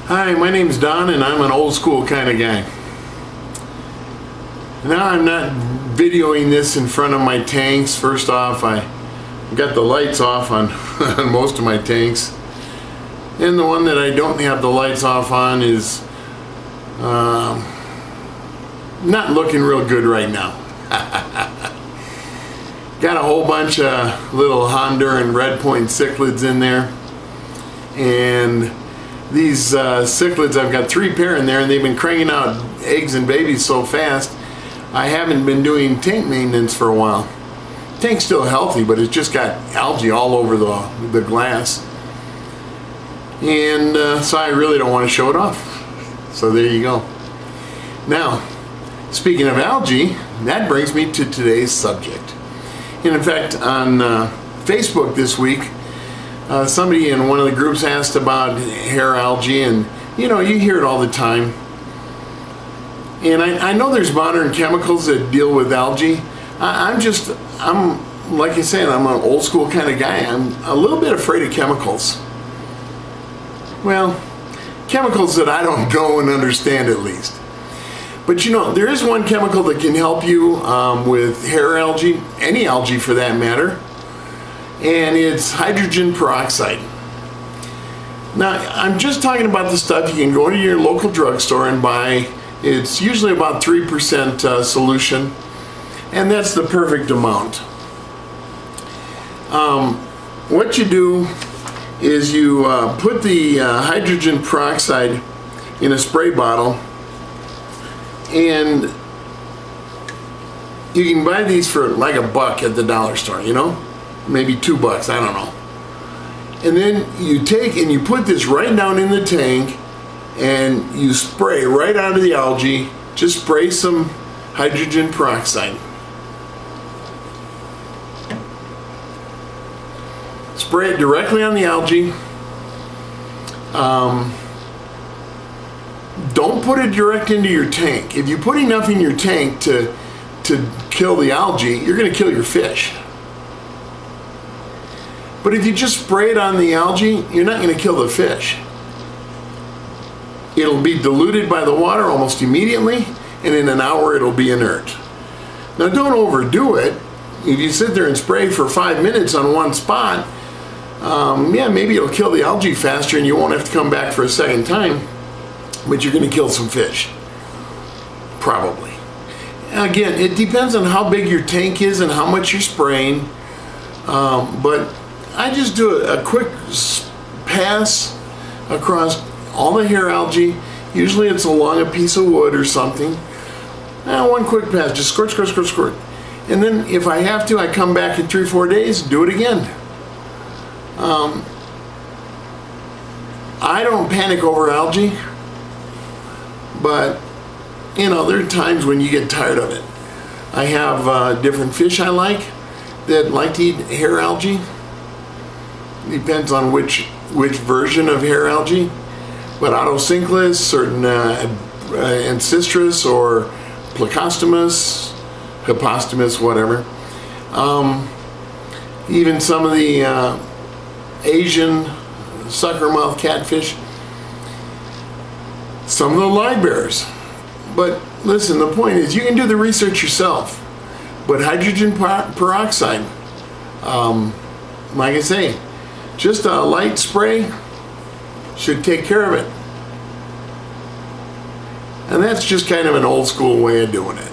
Hi, my name's Don and I'm an old school kind of guy. Now I'm not videoing this in front of my tanks. First off, I got the lights off on, on most of my tanks. And the one that I don't have the lights off on is not looking real good right now. Got a whole bunch of little Honduran red point cichlids in there. And these cichlids, I've got 3 pair in there, and they've been cranking out eggs and babies so fast, I haven't been doing tank maintenance for a while. Tank's still healthy, but it's just got algae all over the glass. And so I really don't want to show it off. So there you go. Now, speaking of algae, that brings me to today's subject. And in fact, on Facebook this week, somebody in one of the groups asked about hair algae, and you know, you hear it all the time. And I know there's modern chemicals that deal with algae. I'm like I said, I'm an old school kind of guy. I'm a little bit afraid of chemicals. Well, chemicals that I don't know and understand at least. But you know, there is one chemical that can help you with hair algae, any algae for that matter, and it's hydrogen peroxide. Now, I'm just talking about the stuff you can go to your local drugstore and buy. It's usually about 3% solution, and that's the perfect amount. What you do is you put the hydrogen peroxide in a spray bottle, and you can buy these for like $1 at the dollar store, you know? Maybe $2, I don't know. And then you take and you put this right down in the tank and you spray right out of the algae. Just spray some hydrogen peroxide. Spray it directly on the algae. Don't put it direct into your tank. If you put enough in your tank to kill the algae, you're going to kill your fish. But if you just spray it on the algae, you're not going to kill the fish. It'll be diluted by the water almost immediately, and in an hour it'll be inert. Now don't overdo it. If you sit there and spray for 5 minutes on one spot, yeah, maybe it'll kill the algae faster and you won't have to come back for a second time, but you're going to kill some fish. Probably. Again, it depends on how big your tank is and how much you're spraying, but I just do a quick pass across all the hair algae. Usually it's along a piece of wood or something. One quick pass, just squirt, squirt, squirt, squirt. And then if I have to, I come back in 3-4 days, do it again. I don't panic over algae, but you know, there are times when you get tired of it. I have different fish I like that like to eat hair algae. Depends on which version of hair algae, but Autocinclus, certain Ancestris or Plecostomus, Hypostomus, whatever. Even some of the Asian suckermouth catfish, some of the live bears. But listen, the point is you can do the research yourself. But hydrogen peroxide, like I say, just a light spray should take care of it. And that's just kind of an old school way of doing it.